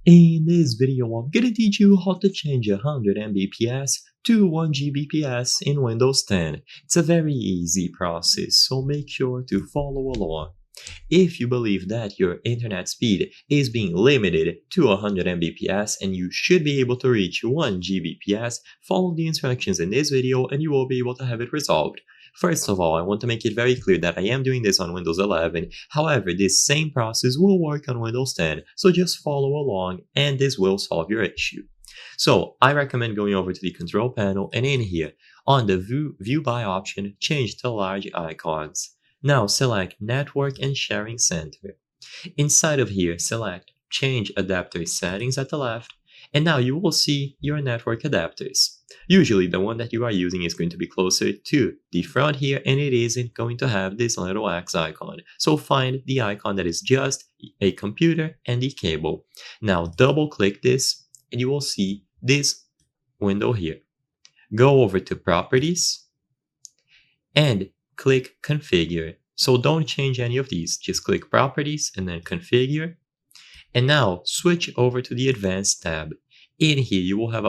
In this video, I'm gonna teach you how to change 100 Mbps to 1 Gbps in Windows 10. It's a very easy process, so make sure to follow along. If you believe that your internet speed is being limited to 100 Mbps and you should be able to reach 1 Gbps, follow the instructions in this video and you will be able to have it resolved. First of all, I want to make it very clear that I am doing this on Windows 11, however, this same process will work on Windows 10, so just follow along and this will solve your issue. So I recommend going over to the control panel and in here, on the view by option, change to large icons. Now select Network and Sharing Center. Inside of here, select Change Adapter Settings at the left, and now you will see your network adapters. Usually the one that you are using is going to be closer to the front here and it isn't going to have this little X icon. So find the icon that is just a computer and the cable. Now double click this and you will see this window here. Go over to Properties and click Configure. So don't change any of these, just click Properties and then Configure. And now switch over to the Advanced tab. In here, you will have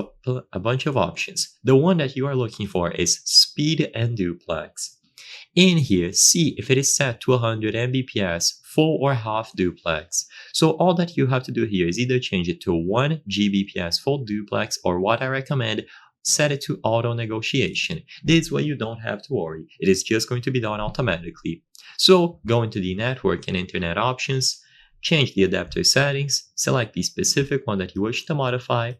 a bunch of options. The one that you are looking for is Speed and Duplex. In here, see if it is set to 100 Mbps, full or half duplex. So all that you have to do here is either change it to 1 Gbps full duplex or what I recommend, set it to auto negotiation. This way you don't have to worry. It is just going to be done automatically. So go into the network and internet options, change the adapter settings, select the specific one that you wish to modify,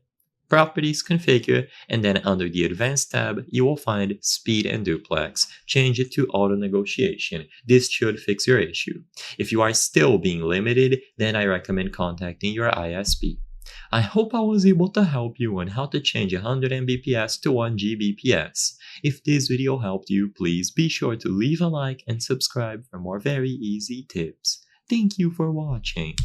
Properties, Configure, and then under the Advanced tab, you will find Speed and Duplex. Change it to Auto Negotiation. This should fix your issue. If you are still being limited, then I recommend contacting your ISP. I hope I was able to help you on how to change 100 Mbps to 1 Gbps. If this video helped you, please be sure to leave a like and subscribe for more very easy tips. Thank you for watching.